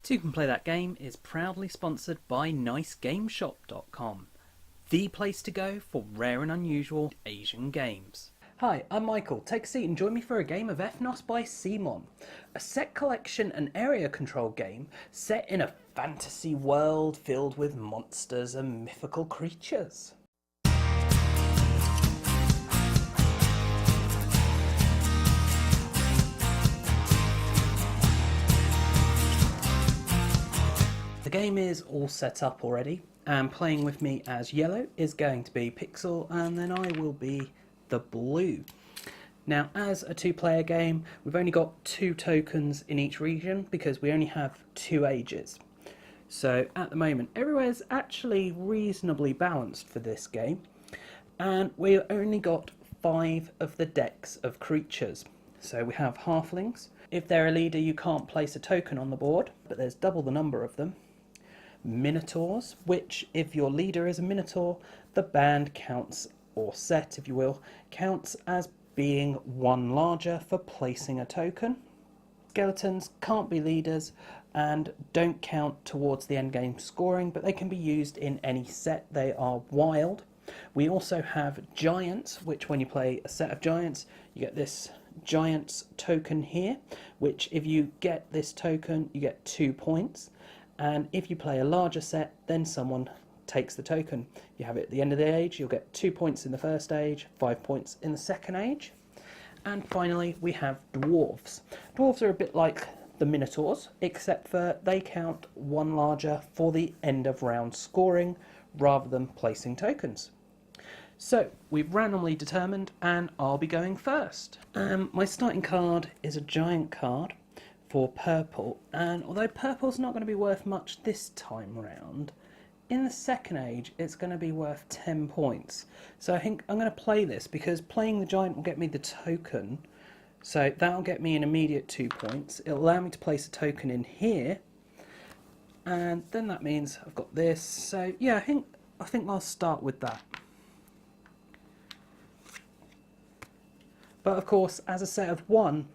Toucan Play That Game is proudly sponsored by NiceGameShop.com, the place to go for rare and unusual Asian games. Hi, I'm Michael. Take a seat and join me for a game of Ethnos by CMON, a set collection and area control game set in a fantasy world filled with monsters and mythical creatures. The game is all set up already, and playing with me as yellow is going to be Pixel, and then I will be the blue. Now, as a two-player game, we've only got 2 tokens in each region because we only have 2 ages. So at the moment, everywhere's actually reasonably balanced for this game, and we've only got 5 of the decks of creatures. So we have halflings. If they're a leader, you can't place a token on the board, but there's double the number of them. Minotaurs, which if your leader is a minotaur, the band counts, or set if you will, counts as being 1 larger for placing a token. Skeletons can't be leaders and don't count towards the endgame scoring, but they can be used in any set. They are wild. We also have giants, which when you play a set of giants, you get this giants token here, which if you get this token, you get 2 points. And if you play a larger set, then someone takes the token. You have it at the end of the age, you'll get 2 points in the first age, 5 points in the second age. And finally, we have dwarves. Dwarves are a bit like the minotaurs, except for they count 1 larger for the end of round scoring, rather than placing tokens. So, we've randomly determined, and I'll be going first. My starting card is a giant card for purple, and although purple's not going to be worth much this time round, in the second age it's going to be worth 10 points. So I think I'm going to play this because playing the giant will get me the token, so that'll get me an immediate 2 points. It'll allow me to place a token in here, and then that means I've got this. So yeah, I think I'll start with that. But of course, as a set of 1,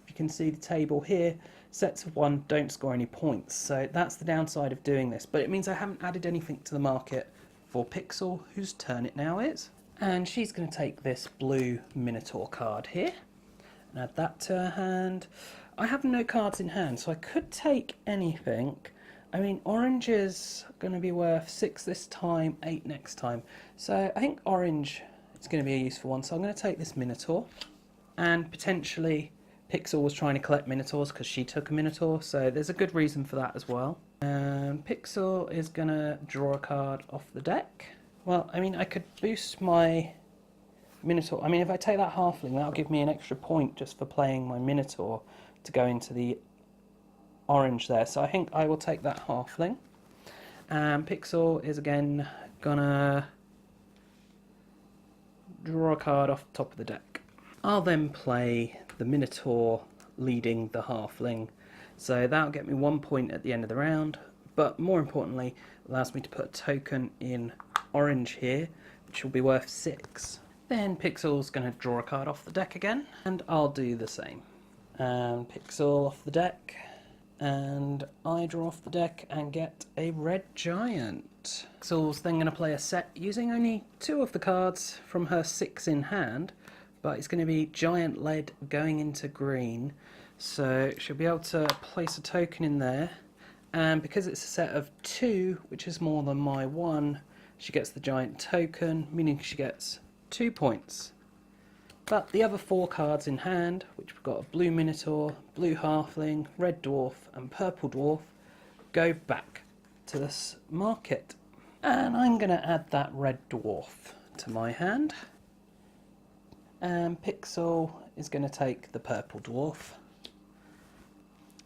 you can see the table here, sets of 1 don't score any points, so that's the downside of doing this, but it means I haven't added anything to the market for Pixel, whose turn it now is. And she's going to take this blue Minotaur card here and add that to her hand. I have no cards in hand, so I could take anything. I mean, orange is going to be worth 6 this time, 8 next time, so I think orange is going to be a useful one, so I'm going to take this Minotaur. And potentially Pixel was trying to collect minotaurs because she took a minotaur, so there's a good reason for that as well. And Pixel is going to draw a card off the deck. Well, I mean, I could boost my minotaur. I mean, if I take that halfling, that'll give me an extra point just for playing my minotaur to go into the orange there. So I think I will take that halfling. And Pixel is again going to draw a card off the top of the deck. I'll then play the Minotaur leading the halfling, so that'll get me 1 point at the end of the round, but more importantly allows me to put a token in orange here, which will be worth 6. Then Pixel's going to draw a card off the deck again, and I'll do the same. And Pixel off the deck, and I draw off the deck and get a red giant. Pixel's then going to play a set using only 2 of the cards from her 6 in hand, but it's going to be giant lead going into green, so she'll be able to place a token in there, and because it's a set of 2, which is more than my 1, she gets the giant token, meaning she gets 2 points. But the other 4 cards in hand, which we've got a blue minotaur, blue halfling, red dwarf and purple dwarf, go back to this market. And I'm going to add that red dwarf to my hand. And Pixel is going to take the purple dwarf,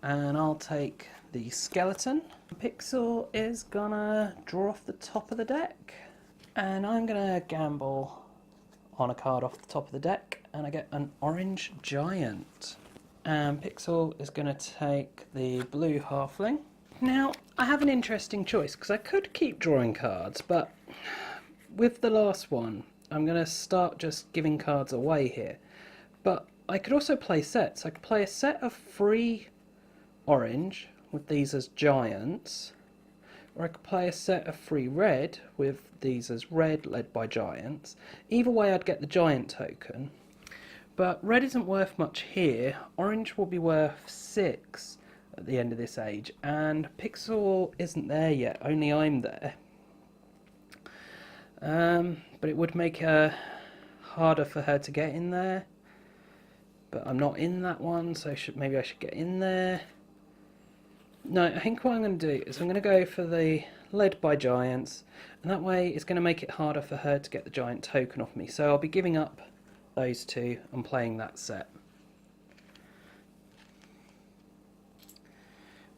and I'll take the skeleton. Pixel is going to draw off the top of the deck, and I'm going to gamble on a card off the top of the deck, and I get an orange giant. And Pixel is going to take the blue halfling. Now, I have an interesting choice, because I could keep drawing cards, but with the last one, I'm going to start just giving cards away here. But I could also play sets. I could play a set of 3 orange, with these as giants, or I could play a set of 3 red with these as red led by giants. Either way I'd get the giant token, but red isn't worth much here. Orange will be worth 6 at the end of this age, and Pixel isn't there yet, only I'm there. But it would make her harder for her to get in there, but I'm not in that one, so maybe I should get in there. No, I think what I'm going to do is I'm going to go for the led by giants, and that way it's going to make it harder for her to get the giant token off me. So I'll be giving up those 2 and playing that set,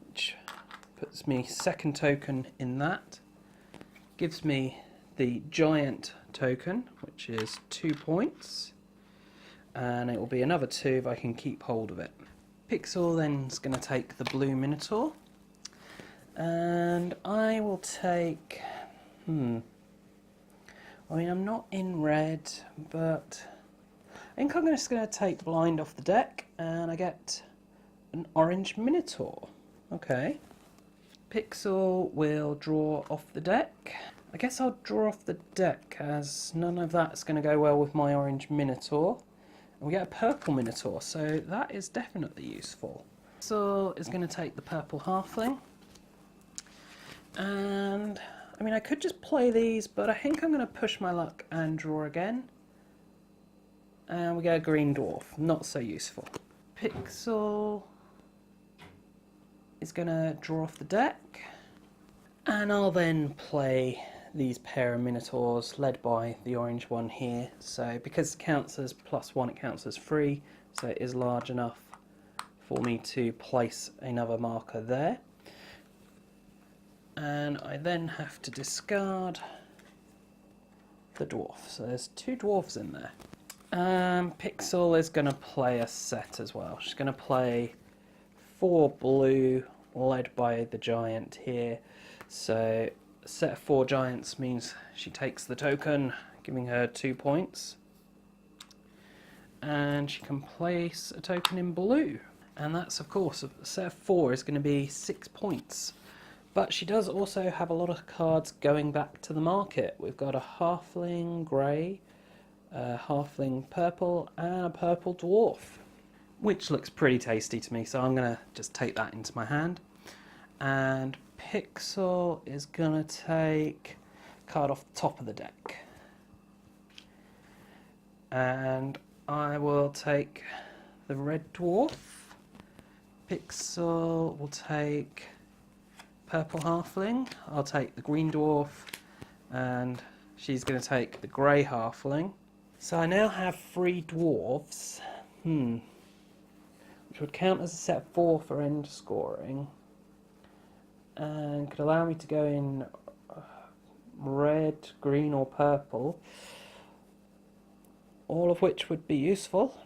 which puts me 2nd token in that, gives me the giant token, which is 2 points, and it will be another 2 if I can keep hold of it. Pixel then is going to take the blue minotaur, and I will take, I mean, I'm not in red, but I think I'm just going to take blind off the deck, and I get an orange minotaur. Okay. Pixel will draw off the deck. I guess I'll draw off the deck, as none of that's going to go well with my orange minotaur. And we get a purple minotaur, so that is definitely useful. So is going to take the purple halfling. And, I mean, I could just play these, but I think I'm going to push my luck and draw again. And we get a green dwarf, not so useful. Pixel is going to draw off the deck. And I'll then play these pair of minotaurs led by the orange one here. So because it counts as +1, it counts as 3, so it is large enough for me to place another marker there. And I then have to discard the dwarf. So there's 2 dwarves in there. Pixel is going to play a set as well. She's going to play 4 blue led by the giant here. So a set of 4 giants means she takes the token, giving her 2 points. And she can place a token in blue. And that's, of course, a set of 4 is going to be 6 points. But she does also have a lot of cards going back to the market. We've got a halfling grey, a halfling purple, and a purple dwarf, which looks pretty tasty to me, so I'm going to just take that into my hand. And Pixel is going to take a card off the top of the deck. And I will take the red dwarf. Pixel will take purple halfling. I'll take the green dwarf, and she's going to take the grey halfling. So I now have 3 dwarves, which would count as a set of 4 for end scoring, and could allow me to go in red, green or purple, all of which would be useful.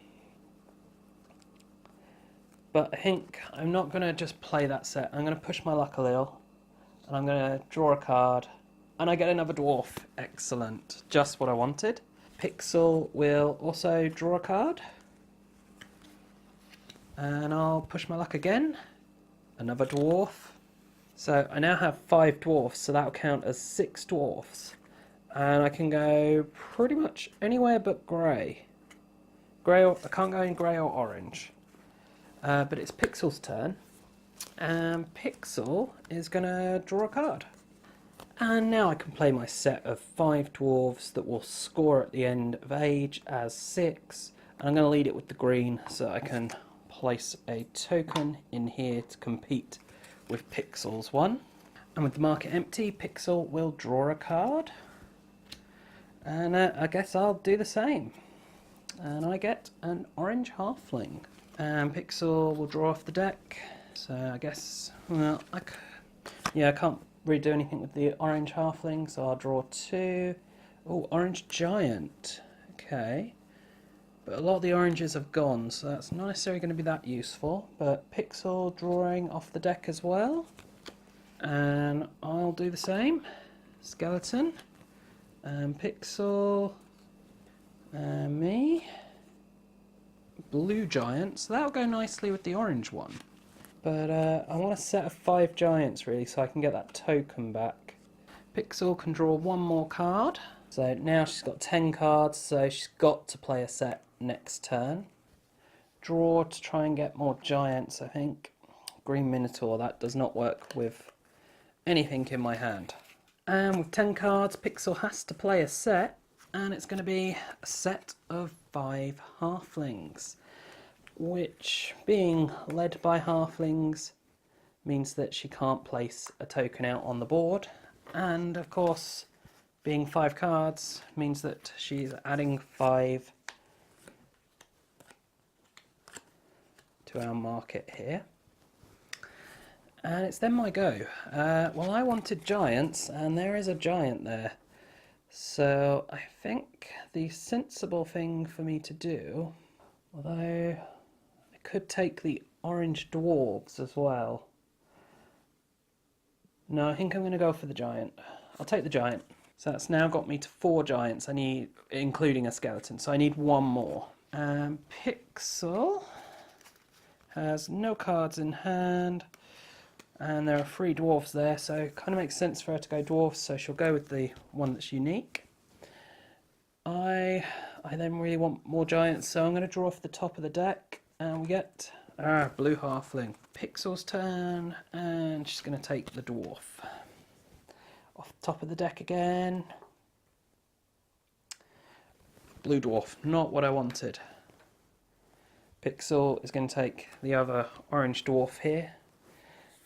But I think I'm not going to just play that set. I'm going to push my luck a little, and I'm going to draw a card, and I get another dwarf. Excellent. Just what I wanted. Pixel will also draw a card, and I'll push my luck again. Another dwarf. So I now have 5 dwarfs, so that'll count as 6 dwarfs. And I can go pretty much anywhere but grey. I can't go in grey or orange. But it's Pixel's turn, and Pixel is going to draw a card. And now I can play my set of 5 dwarves that will score at the end of age as 6. And I'm going to lead it with the green so I can place a token in here to compete with Pixel's one. And with the market empty, Pixel will draw a card. And I guess I'll do the same. And I get an orange halfling. And Pixel will draw off the deck, so I guess, well, I can't really do anything with the orange halfling, so I'll draw 2. Oh, orange giant, okay. But a lot of the oranges have gone, so that's not necessarily going to be that useful. But Pixel drawing off the deck as well. And I'll do the same. Skeleton, and Pixel, and me. Blue giant, so that'll go nicely with the orange one. But I want a set of 5 giants really, so I can get that token back. Pixel can draw one more card. So now she's got 10 cards, so she's got to play a set next turn. Draw to try and get more giants, I think. Green Minotaur, that does not work with anything in my hand. And with 10 cards, Pixel has to play a set, and it's going to be a set of 5 halflings, which, being led by halflings, means that she can't place a token out on the board. And of course, being 5 cards means that she's adding 5 to our market here. And it's then my go. Well, I wanted giants, and there is a giant there. So I think the sensible thing for me to do, although I could take the orange dwarves as well. No, I think I'm going to go for the giant. I'll take the giant. So that's now got me to 4 giants. I need, including a skeleton. So I need 1 more. Pixel has no cards in hand. And there are 3 dwarves there, so it kind of makes sense for her to go dwarves, so she'll go with the one that's unique. I then really want more giants, so I'm going to draw off the top of the deck, and we get blue halfling. Pixel's turn, and she's going to take the dwarf. Off the top of the deck again. Blue dwarf, not what I wanted. Pixel is going to take the other orange dwarf here.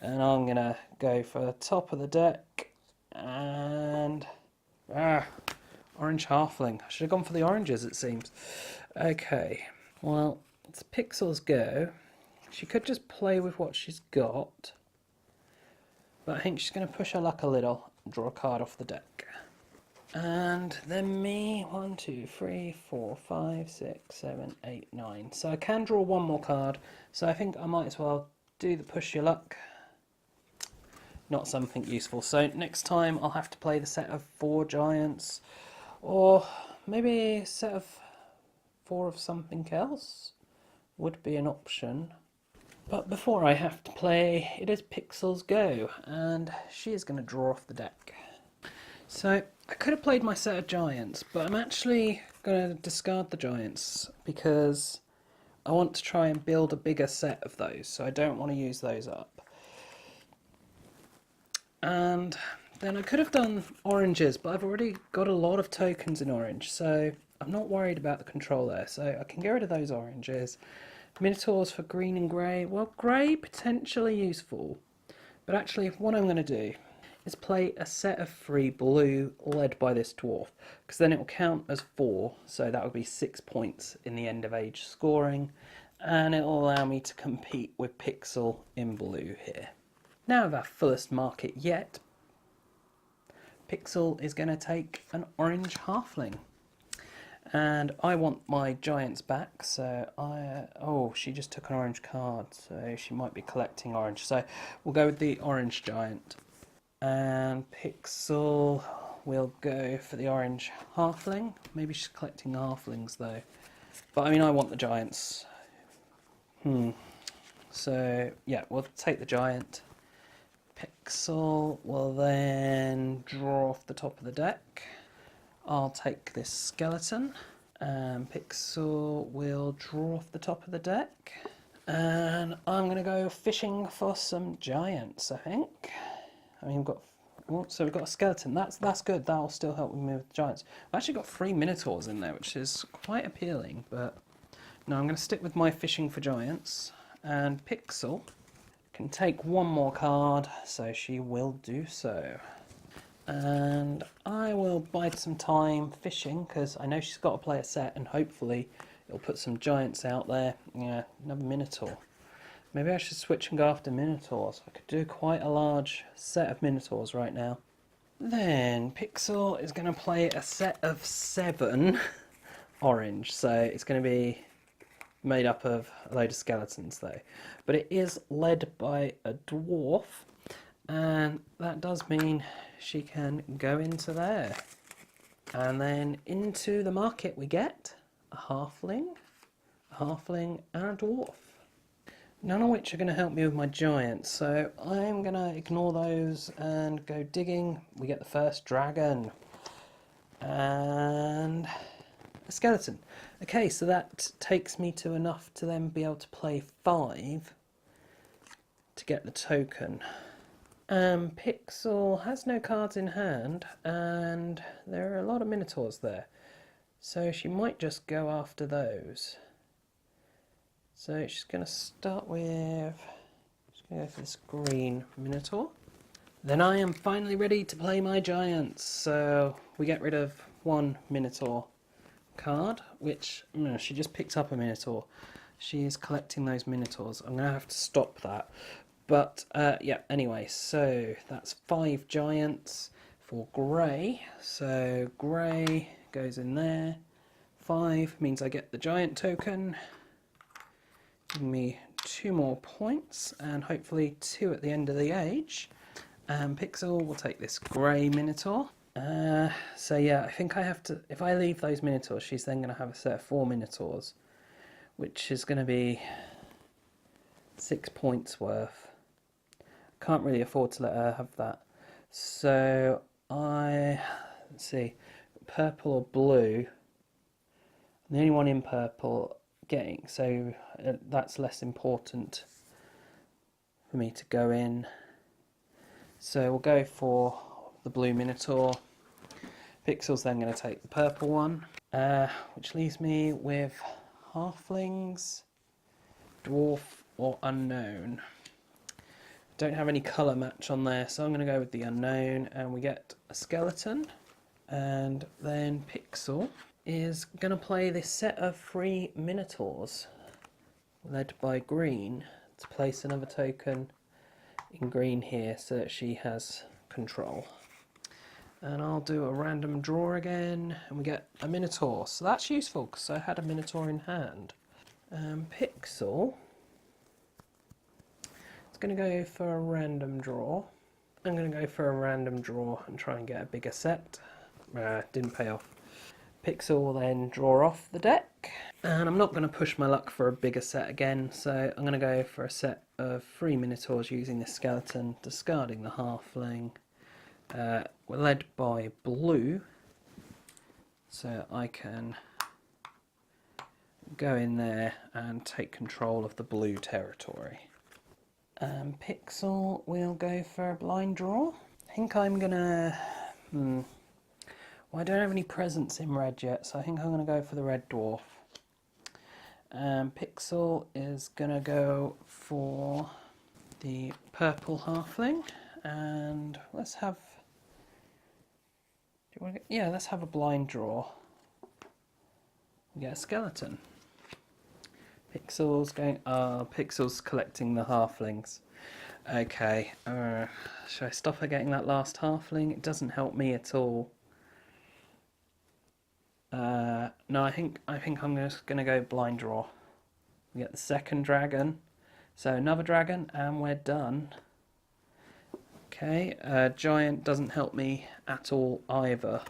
And I'm going to go for the top of the deck, and orange halfling. I should have gone for the oranges, it seems. Okay, well, it's Pixel's go. She could just play with what she's got, but I think she's going to push her luck a little and draw a card off the deck. And then me, 1, 2, 3, 4, 5, 6, 7, 8, 9. So I can draw 1 more card, so I think I might as well do the push your luck. Not something useful. So next time I'll have to play the set of 4 giants, or maybe a set of 4 of something else would be an option. But before I have to play, it is Pixel's go, and she is going to draw off the deck. So I could have played my set of giants, but I'm actually going to discard the giants because I want to try and build a bigger set of those, so I don't want to use those up. And then I could have done oranges, but I've already got a lot of tokens in orange, so I'm not worried about the control there. So I can get rid of those oranges. Minotaurs for green and grey. Well, grey, potentially useful. But actually, what I'm going to do is play a set of 3 blue led by this dwarf, because then it will count as 4, so that would be 6 points in the end of age scoring, and it will allow me to compete with Pixel in blue here. Now with our fullest market yet, Pixel is going to take an orange halfling. And I want my giants back, so oh, she just took an orange card, so she might be collecting orange. So we'll go with the orange giant. And Pixel will go for the orange halfling. Maybe she's collecting halflings though. But I mean, I want the giants. So yeah, we'll take the giant. Pixel will then draw off the top of the deck. I'll take this skeleton, and Pixel will draw off the top of the deck. And I'm going to go fishing for some giants, I think. I mean, so we've got a skeleton. That's good. That'll still help me move the giants. I've actually got 3 minotaurs in there, which is quite appealing. But no, I'm going to stick with my fishing for giants. And Pixel can take 1 more card, so she will do so. And I will bide some time fishing, because I know she's got to play a set, and hopefully it'll put some giants out there. Yeah, another minotaur. Maybe I should switch and go after minotaurs. I could do quite a large set of minotaurs right now. Then Pixel is going to play a set of 7 orange, so it's going to be made up of a load of skeletons though. But it is led by a dwarf, and that does mean she can go into there. And then into the market we get a halfling and a dwarf. none of which are going to help me with my giants, so I'm going to ignore those and go digging. We get the first dragon and a skeleton. Okay, so that takes me to enough to then be able to play 5 to get the token. Pixel has no cards in hand, and there are a lot of minotaurs there, so she might just go after those. So she's going to start with, she's going to go for this green minotaur. Then I am finally ready to play my giants, so we get rid of 1 minotaur card, which she just picked up a minotaur. She is collecting those minotaurs. I'm going to have to stop that. But yeah, anyway, so that's 5 giants for grey. So grey goes in there. 5 means I get the giant token. Giving me 2 more points and hopefully 2 at the end of the age. Pixel will take this grey minotaur. So yeah, I think I have to, if I leave those minotaurs, she's then going to have a set of 4 minotaurs, which is going to be 6 points worth. Can't really afford to let her have that. So let's see, purple or blue. I'm the only one in purple getting, so that's less important for me to go in. So we'll go for the blue minotaur. Pixel's then going to take the purple one, which leaves me with halflings, dwarf or unknown. Don't have any colour match on there, so I'm going to go with the unknown, and we get a skeleton. And then Pixel is going to play this set of 3 minotaurs, led by green, to place another token in green here so that she has control. And I'll do a random draw again, and we get a minotaur, so that's useful because I had a minotaur in hand. Pixel going to go for a random draw. I'm going to go for a random draw and try and get a bigger set. Didn't pay off. Pixel will then draw off the deck, and I'm not going to push my luck for a bigger set again, so I'm going to go for a set of 3 minotaurs using this skeleton, discarding the halfling. We're led by blue, so I can go in there and take control of the blue territory. Pixel will go for a blind draw. I think I'm gonna... well, I don't have any presents in red yet, so I think I'm gonna go for the red dwarf. Pixel is gonna go for the purple halfling, and let's have... let's have a blind draw. We get a skeleton. Pixel's going... Pixel's collecting the halflings. Okay, should I stop her getting that last halfling? It doesn't help me at all. No, I think I'm just going to go blind draw. We get the second dragon. So another dragon, and we're done. Okay, giant doesn't help me at all either.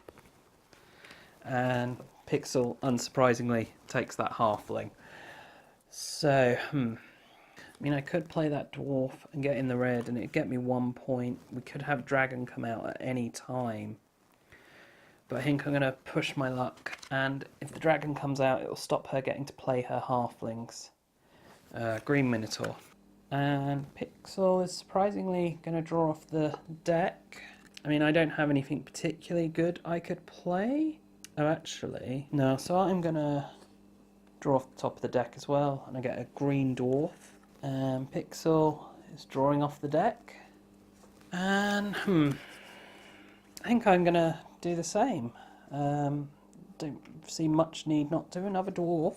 And Pixel, unsurprisingly, takes that halfling. So, I mean, I could play that dwarf and get in the red, and it'd get me 1 point. We could have dragon come out at any time. But I think I'm going to push my luck, and if the dragon comes out, it will stop her getting to play her halflings. Green minotaur. And Pixel is surprisingly going to draw off the deck. I mean, I don't have anything particularly good I could play. Oh, actually, no. So I'm going to draw off the top of the deck as well, and I get a green dwarf. And Pixel is drawing off the deck. And, I think I'm going to do the same. Don't see much need not to. Another dwarf.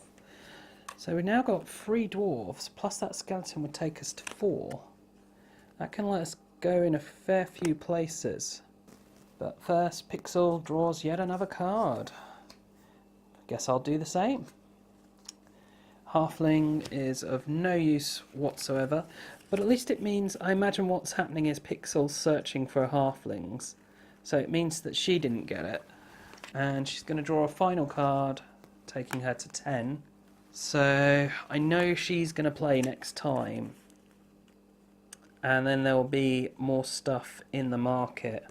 So we've now got 3 dwarves, plus that skeleton would take us to 4. That can let us go in a fair few places. But first, Pixel draws yet another card. Guess I'll do the same. Halfling is of no use whatsoever, but at least it means, I imagine what's happening is Pixel searching for halflings. So it means that she didn't get it. And she's going to draw a final card, taking her to 10. So I know she's going to play next time, and then there will be more stuff in the market,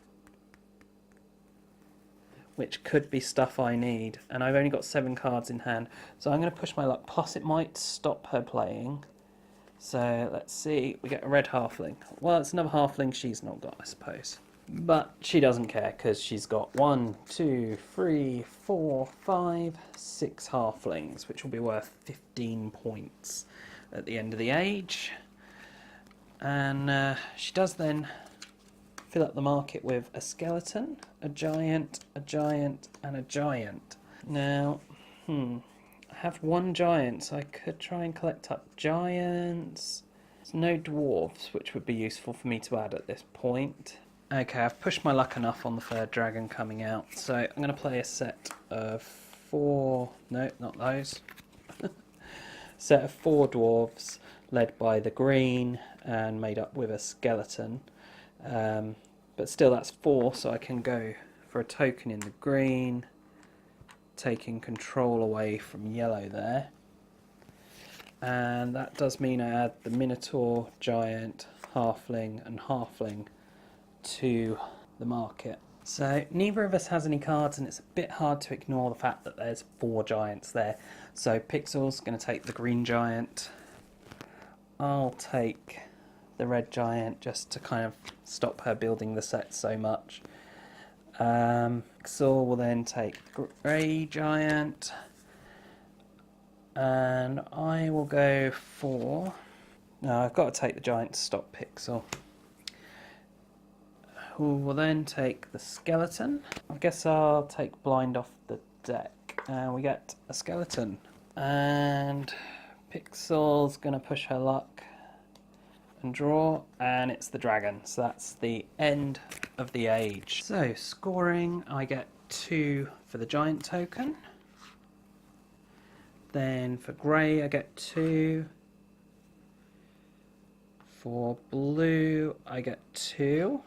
which could be stuff I need, and I've only got 7 cards in hand, so I'm going to push my luck, plus it might stop her playing. So let's see, we get a red halfling. Well, it's another halfling she's not got, I suppose. But she doesn't care, because she's got 1, 2, 3, 4, 5, 6 halflings, which will be worth 15 points at the end of the age. And she does then fill up the market with a skeleton, a giant, and a giant. Now, I have 1 giant, so I could try and collect up giants. There's no dwarves, which would be useful for me to add at this point. Okay, I've pushed my luck enough on the 3rd dragon coming out, so I'm going to play a set of 4... no, not those. Set of 4 dwarves, led by the green, and made up with a skeleton. But still, that's 4, so I can go for a token in the green, taking control away from yellow there. And that does mean I add the minotaur, giant, halfling, and halfling to the market. So neither of us has any cards, and it's a bit hard to ignore the fact that there's 4 giants there. So Pixel's going to take the green giant. I'll take the red giant just to kind of stop her building the set so much. Pixel will then take grey giant, and I will go for... no, I've got to take the giant to stop Pixel. Who will then take the skeleton. I guess I'll take blind off the deck. And we get a skeleton. And Pixel's going to push her luck and draw, and it's the dragon. So that's the end of the age. So scoring, I get 2 for the giant token. Then for grey I get 2. For blue I get 2.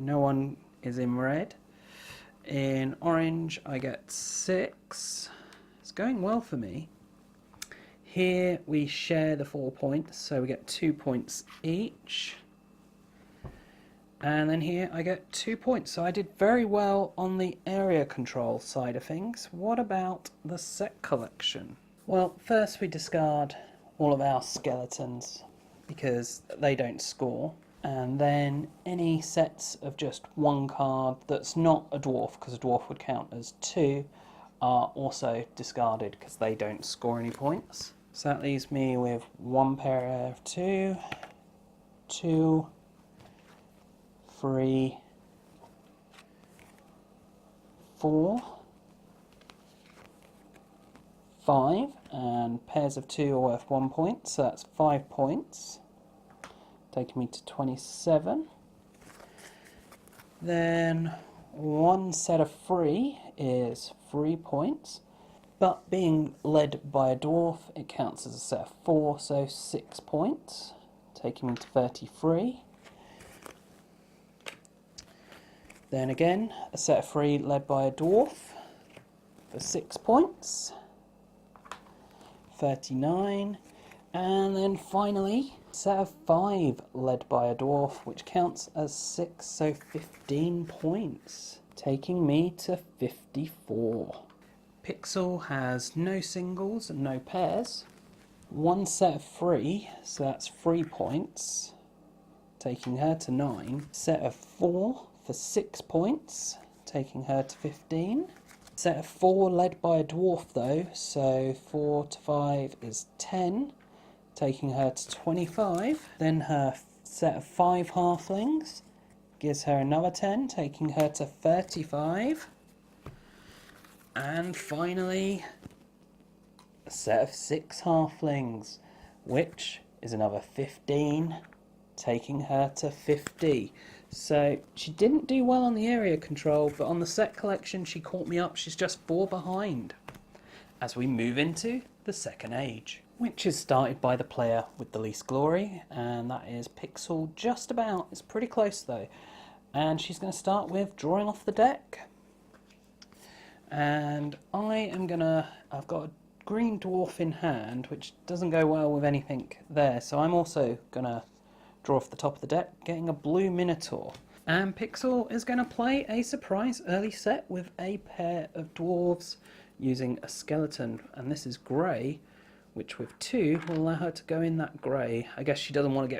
No one is in red. In orange I get 6. It's going well for me. Here we share the 4 points, so we get 2 points each. And then here I get 2 points, so I did very well on the area control side of things. What about the set collection? Well, first we discard all of our skeletons because they don't score. And then any sets of just 1 card that's not a dwarf, because a dwarf would count as 2, are also discarded because they don't score any points. So that leaves me with 1 pair of 2, 2, 3, 4, 5, and pairs of 2 are worth 1 point, so that's 5 points, taking me to 27. Then 1 set of 3 is 3 points, but being led by a dwarf, it counts as a set of 4, so 6 points, taking me to 33. Then again, a set of 3 led by a dwarf for 6 points, 39. And then finally, a set of 5 led by a dwarf, which counts as 6, so 15 points, taking me to 54. Pixel has no singles and no pairs. 1 set of 3, so that's 3 points, taking her to 9. Set of 4 for 6 points, taking her to 15. Set of 4 led by a dwarf though, so 4 to 5 is 10, taking her to 25. Then her set of 5 halflings gives her another 10, taking her to 35. And finally, a set of 6 halflings, which is another 15, taking her to 50. So she didn't do well on the area control, but on the set collection she caught me up. She's just 4 behind as we move into the second age, which is started by the player with the least glory, and that is Pixel. Just about, it's pretty close though. And she's going to start with drawing off the deck. And I've got a green dwarf in hand, which doesn't go well with anything there, so I'm also going to draw off the top of the deck, getting a blue minotaur. And Pixel is going to play a surprise early set with a pair of dwarves using a skeleton, and this is grey, which with 2 will allow her to go in that grey. I guess she doesn't want to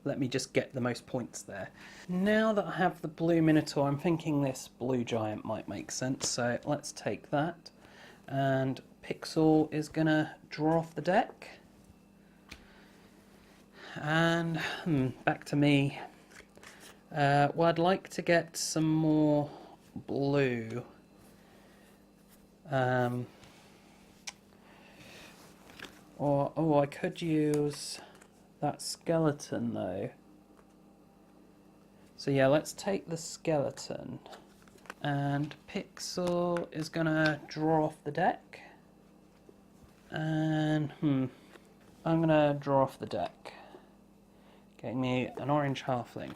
let me just get the most points there. Now that I have the blue minotaur, I'm thinking this blue giant might make sense, so let's take that. And Pixel is going to draw off the deck. And back to me. Well, I'd like to get some more blue. I could use that skeleton though. So yeah, let's take the skeleton. And Pixel is gonna draw off the deck. And I'm gonna draw off the deck, getting me an orange halfling.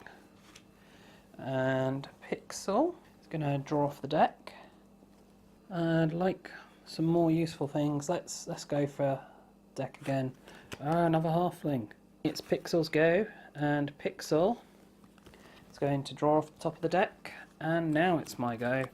And Pixel is going to draw off the deck. And like some more useful things, let's go for deck again. Another halfling. It's Pixel's go, and Pixel is going to draw off the top of the deck. And now it's my go.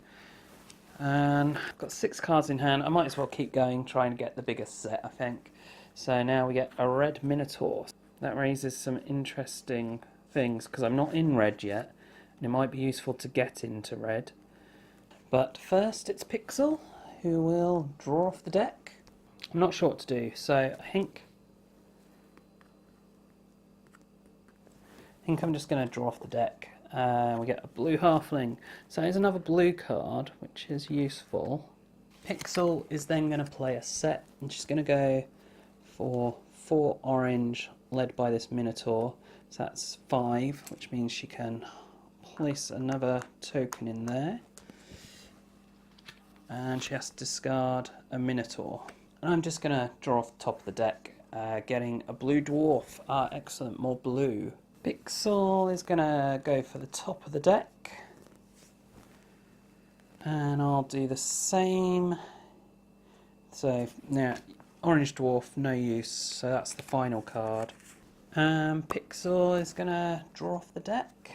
And I've got 6 cards in hand. I might as well keep going, trying to get the biggest set, I think. So now we get a red minotaur. That raises some interesting things because I'm not in red yet. It might be useful to get into red. But first it's Pixel who will draw off the deck. I'm not sure what to do, so I think I'm just going to draw off the deck. We get a blue halfling. So there's another blue card, which is useful. Pixel is then going to play a set, and she's going to go for 4 orange, led by this minotaur. So that's 5, which means she can place another token in there, and she has to discard a minotaur. And I'm just going to draw off the top of the deck, getting a blue dwarf. Excellent, more blue. Pixel is going to go for the top of the deck, and I'll do the same. So now orange dwarf, no use, so that's the final card. Pixel is going to draw off the deck.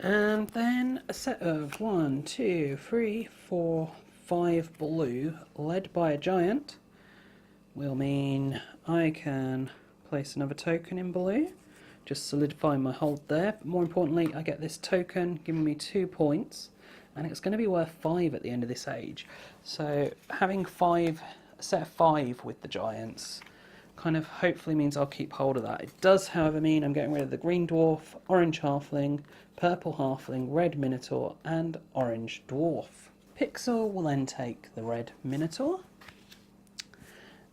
And then a set of 1, 2, 3, 4, 5 blue, led by a giant, will mean I can place another token in blue, just solidifying my hold there. But more importantly, I get this token giving me 2 points, and it's going to be worth 5 at the end of this age. So having a set of 5 with the giants kind of hopefully means I'll keep hold of that. It does, however, mean I'm getting rid of the green dwarf, orange halfling, purple halfling, red minotaur, and orange dwarf. Pixel will then take the red minotaur,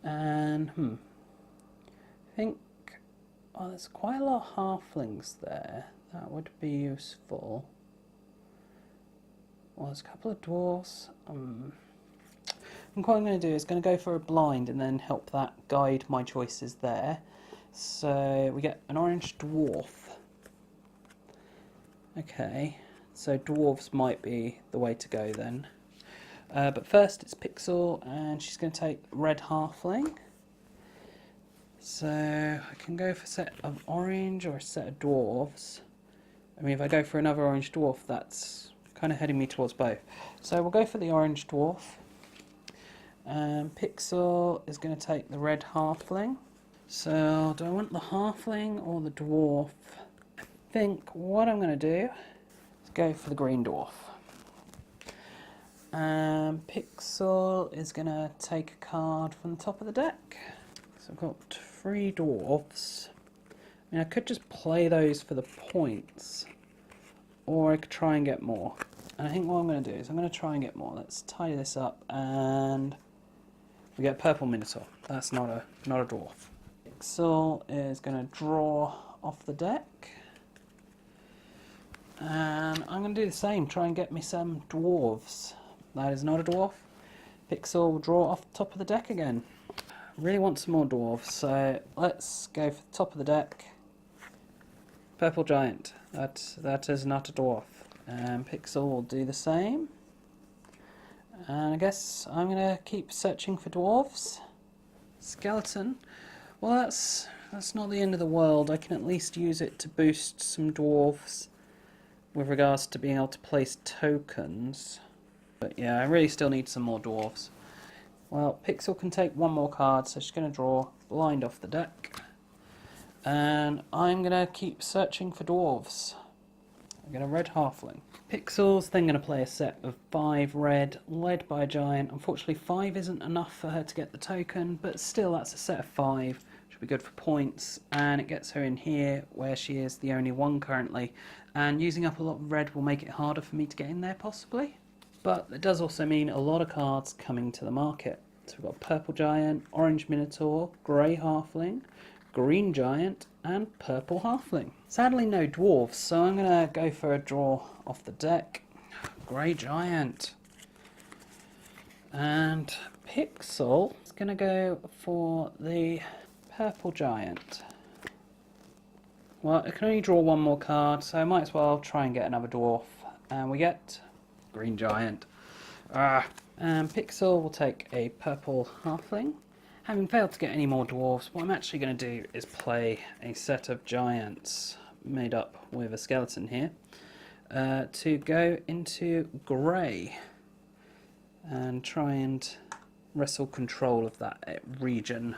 and I think there's quite a lot of halflings there. That would be useful. Well, there's a couple of dwarves. And what I'm going to do is going to go for a blind and then help that guide my choices there. So we get an orange dwarf. Okay, so dwarves might be the way to go then. But first it's Pixel, and she's going to take red halfling. So I can go for a set of orange or a set of dwarves. I mean, if I go for another orange dwarf, that's kind of heading me towards both. So we'll go for the orange dwarf. Pixel is going to take the red halfling. So do I want the halfling or the dwarf? I think what I'm going to do is go for the green dwarf. Pixel is going to take a card from the top of the deck. So I've got 3 dwarves. I mean, I could just play those for the points, or I could try and get more. And I think what I'm going to do is I'm going to try and get more. Let's tidy this up, and we get purple minotaur. That's not a dwarf. Pixel is going to draw off the deck, and I'm going to do the same. Try and get me some dwarves. That is not a dwarf. Pixel will draw off the top of the deck again. Really want some more dwarves, so let's go for the top of the deck. Purple giant. That is not a dwarf. And Pixel will do the same. And I guess I'm going to keep searching for dwarves. Skeleton. Well, that's not the end of the world. I can at least use it to boost some dwarves with regards to being able to place tokens. But yeah, I really still need some more dwarves. Well, Pixel can take one more card, so she's going to draw blind off the deck. And I'm going to keep searching for dwarves. I'm going to red halfling. Pixel's then going to play a set of 5 red, led by a giant. Unfortunately, 5 isn't enough for her to get the token, but still that's a set of 5. Should be good for points, and it gets her in here, where she is the only one currently. And using up a lot of red will make it harder for me to get in there, possibly. But it does also mean a lot of cards coming to the market. So we've got purple giant, orange minotaur, grey halfling, green giant, and purple halfling. Sadly no dwarves, so I'm going to go for a draw off the deck. Grey giant. And Pixel is going to go for the purple giant. Well, I can only draw one more card, so I might as well try and get another dwarf. And we get green giant. And Pixel will take a purple halfling. Having failed to get any more dwarves, what I'm actually going to do is play a set of giants made up with a skeleton here to go into grey and try and wrestle control of that region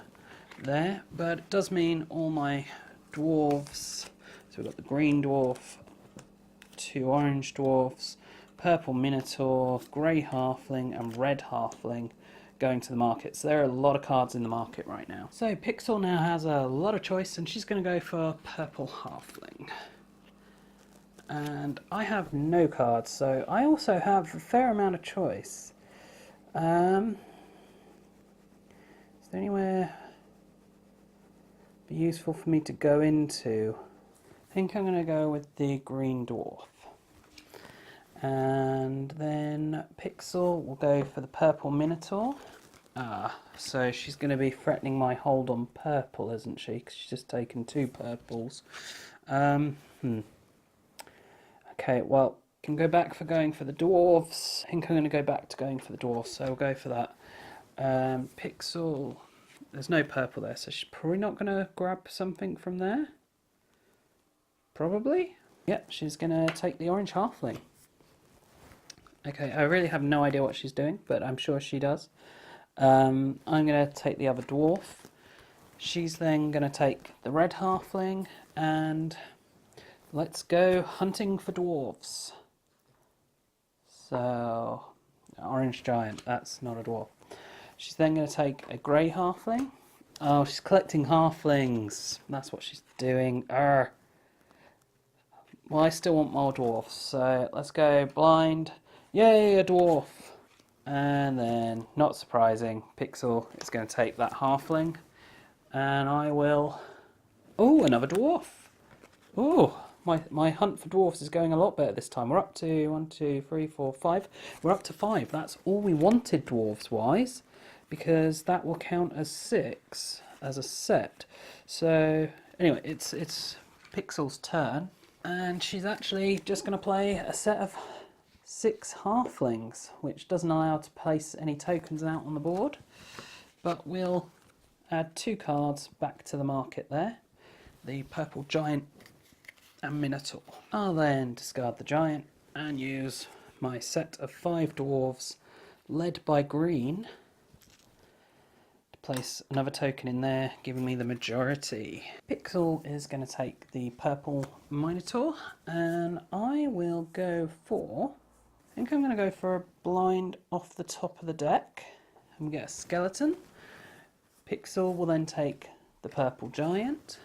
there. But it does mean all my dwarves, so we've got the green dwarf, 2 orange dwarfs, purple minotaur, grey halfling and red halfling going to the market. So there are a lot of cards in the market right now. So Pixel now has a lot of choice, and she's going to go for purple halfling. And I have no cards, so I also have a fair amount of choice. Is there anywhere be useful for me to go into? I think I'm going to go with the green dwarf. And then Pixel will go for the purple minotaur. So she's going to be threatening my hold on purple, isn't she? Because she's just taken 2 purples. Okay, well, can go back for going for the dwarves. I think I'm going to go back to going for the dwarves, so we'll go for that. Pixel, there's no purple there, so she's probably not going to grab something from there. Probably. Yep, she's going to take the orange halfling. Okay, I really have no idea what she's doing, but I'm sure she does. I'm going to take the other dwarf. She's then going to take the red halfling, and let's go hunting for dwarves. So, orange giant, that's not a dwarf. She's then going to take a grey halfling. Oh, she's collecting halflings. That's what she's doing. Well, I still want more dwarfs, so let's go blind. Yay, a dwarf! And then, not surprising, Pixel is going to take that halfling. And I will... Oh, another dwarf! Oh, my hunt for dwarfs is going a lot better this time. We're up to 1, 2, 3, 4, 5. We're up to 5. That's all we wanted dwarves-wise, because that will count as 6 as a set. So, anyway, it's Pixel's turn. And she's actually just going to play a set of 6 halflings, which doesn't allow her to place any tokens out on the board, but we'll add 2 cards back to the market there, the purple giant and minotaur. I'll then discard the giant and use my set of 5 dwarves led by green to place another token in there, giving me the majority. Pixel is going to take the purple minotaur, and I will go for... I think I'm going to go for a blind off the top of the deck and get a skeleton. Pixel will then take the purple giant.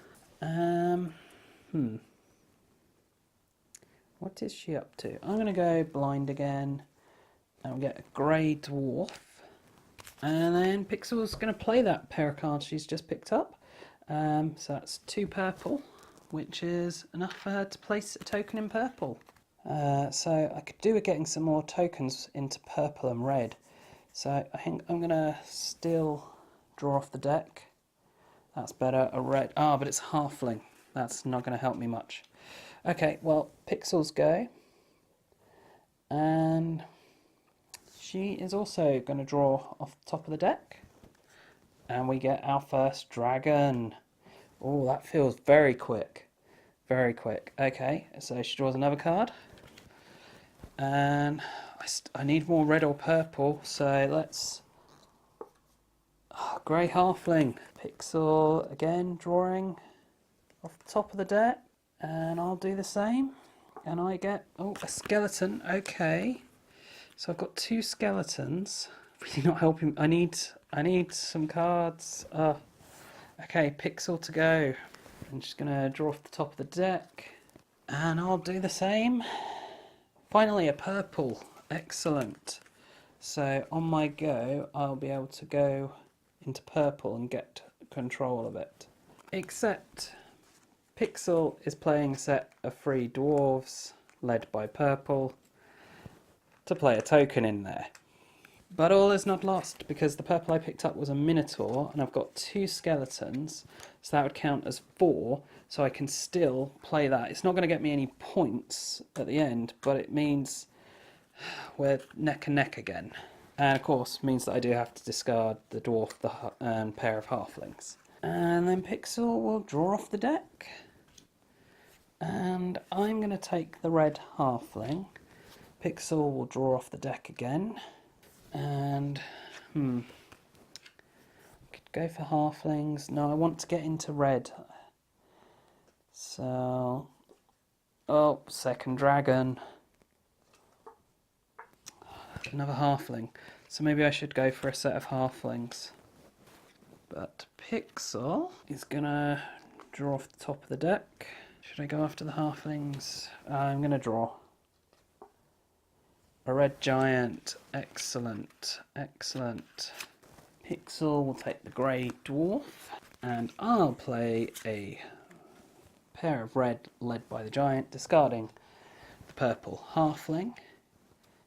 What is she up to? I'm going to go blind again and we'll get a grey dwarf. And then Pixel's going to play that pair of cards she's just picked up. So that's 2 purple, which is enough for her to place a token in purple. So I could do with getting some more tokens into purple and red. So I think I'm going to still draw off the deck. That's better, a red. But it's halfling. That's not going to help me much. Okay, well, Pixel's go. And she is also going to draw off the top of the deck. And we get our first dragon. Oh, that feels very quick. Very quick. Okay, so she draws another card. And I need more red or purple, so let's... Oh, grey halfling. Pixel again, drawing off the top of the deck. And I'll do the same. And I get, oh, a skeleton. Okay. So I've got 2 skeletons. Really not helping. I need some cards. Okay, pixel to go. I'm just gonna draw off the top of the deck. And I'll do the same. Finally, a purple. Excellent. So on my go, I'll be able to go into purple and get control of it. Except Pixel is playing a set of 3 dwarves, led by purple, to play a token in there. But all is not lost, because the purple I picked up was a minotaur, and I've got 2 skeletons, so that would count as 4, so I can still play that. It's not going to get me any points at the end, but it means we're neck and neck again. And of course means that I do have to discard the dwarf and pair of halflings. And then Pixel will draw off the deck. And I'm going to take the red halfling. Pixel will draw off the deck again. And, could go for halflings. No, I want to get into red. So, oh, second dragon. Another halfling. So maybe I should go for a set of halflings. But Pixel is going to draw off the top of the deck. Should I go after the halflings? I'm going to draw. A red giant. Excellent. Excellent. Pixel will take the grey dwarf. And I'll play a pair of red led by the giant, discarding the purple halfling.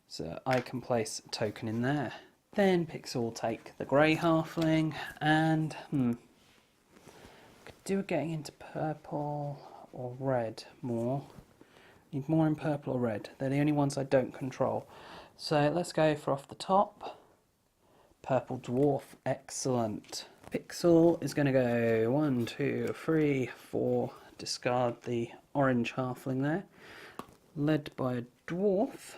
So I can place a token in there. Then Pixel will take the grey halfling and could do getting into purple or red more. Need more in purple or red. They're the only ones I don't control. So let's go for off the top. Purple dwarf, excellent. Pixel is going to go 1, 2, 3, 4. Discard the orange halfling there. Led by a dwarf.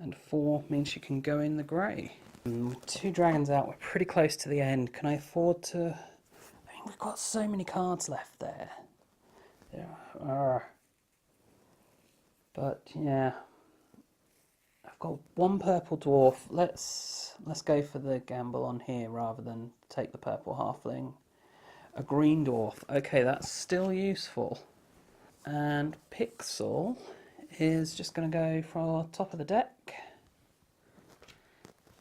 And 4 means you can go in the grey. With 2 dragons out, we're pretty close to the end. Can I afford to... I mean, we've got so many cards left there. But yeah, I've got 1 purple dwarf. Let's go for the gamble on here rather than take the purple halfling. A green dwarf. Okay, that's still useful. And Pixel is just going to go for top of the deck.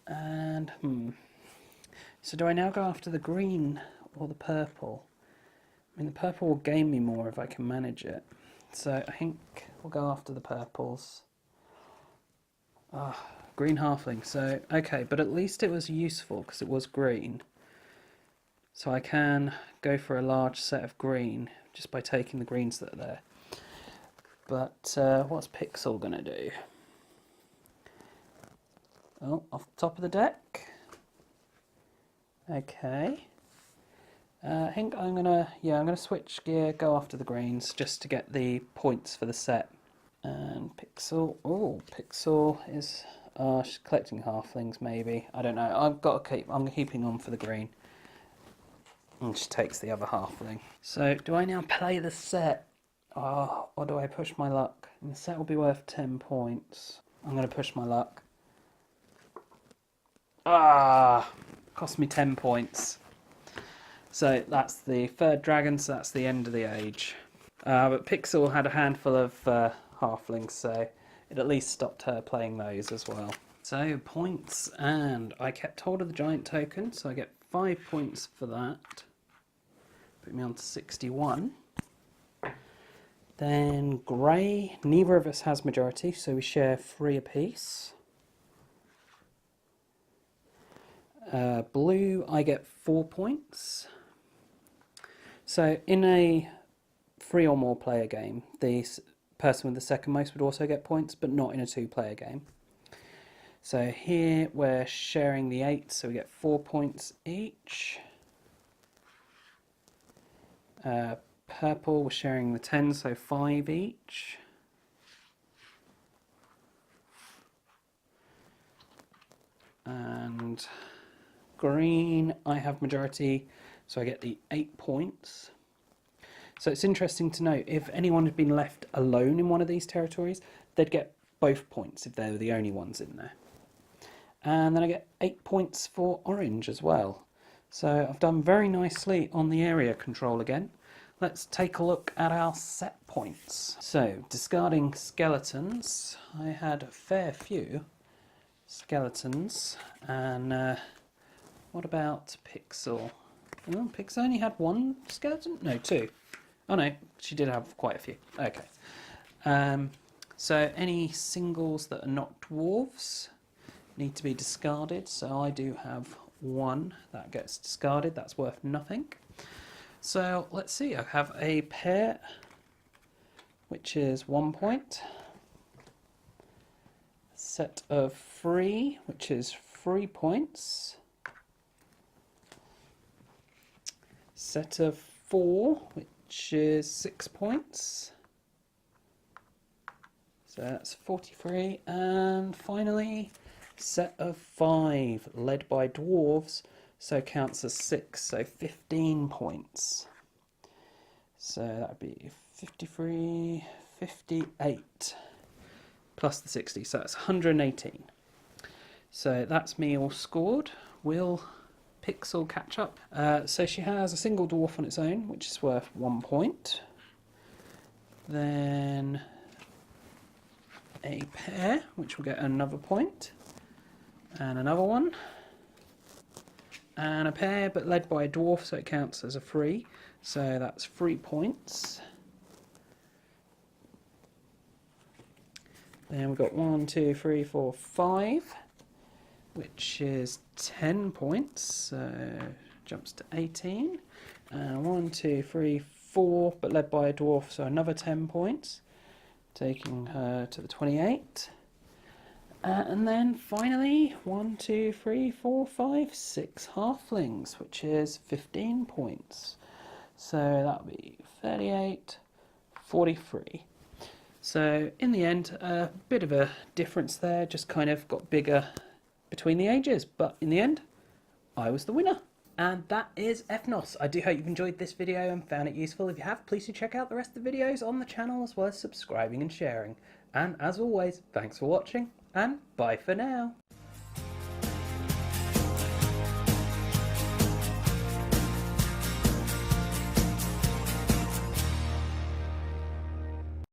And so do I now go after the green or the purple? I mean, the purple will gain me more if I can manage it. So I think we'll go after the purples. Green halfling. So, okay, but at least it was useful because it was green. So I can go for a large set of green just by taking the greens that are there. But what's Pixel going to do? Oh, off the top of the deck. Okay. I think I'm gonna switch gear, go after the greens just to get the points for the set. And Pixel, Pixel is she's collecting halflings maybe. I don't know. I'm keeping on for the green. And she takes the other halfling. So do I now play the set? Or do I push my luck? And the set will be worth 10 points. I'm gonna push my luck. Cost me 10 points. So that's the 3rd dragon, so that's the end of the age. But Pixel had a handful of halflings, so it at least stopped her playing those as well. So points, and I kept hold of the giant token, so I get 5 points for that. Put me on to 61. Then grey, neither of us has majority, so we share 3 apiece. Blue, I get 4 points. So in a 3 or more player game, the person with the second most would also get points, but not in a 2-player game. So here we're sharing the 8, so we get 4 points each. Purple, we're sharing the 10, so 5 each. And green, I have majority, so I get the 8 points. So it's interesting to note, if anyone had been left alone in one of these territories, they'd get both points if they were the only ones in there. And then I get 8 points for orange as well. So I've done very nicely on the area control again. Let's take a look at our set points. So, discarding skeletons, I had a fair few skeletons. And what about Pixel? Oh, Pixel only had 1 skeleton? No, 2. Oh no, she did have quite a few. Okay. So any singles that are not dwarves need to be discarded. So I do have 1 that gets discarded. That's worth nothing. So let's see. I have a pair, which is 1 point. Set of 3, which is 3 points. Set of 4, which is 6 points. So that's 43. And finally, set of 5, led by dwarves, so counts as 6, so 15 points. So that would be 53, 58, plus the 60, so that's 118. So that's me all scored. Will Pixel catch up? So she has a single dwarf on its own, which is worth 1 point. Then a pair, which will get another point. And another one. And a pair, but led by a dwarf, so it counts as a 3. So that's 3 points. Then we've got 1, 2, 3, 4, 5, which is 10 points. So jumps to 18. And 1, 2, 3, 4, but led by a dwarf, so another 10 points, taking her to the 28. And then finally, 1, 2, 3, 4, 5, 6 halflings, which is 15 points. So that'll be 38, 43. So in the end, a bit of a difference there, just kind of got bigger between the ages. But in the end, I was the winner. And that is Ethnos. I do hope you've enjoyed this video and found it useful. If you have, please do check out the rest of the videos on the channel, as well as subscribing and sharing. And as always, thanks for watching, and bye for now.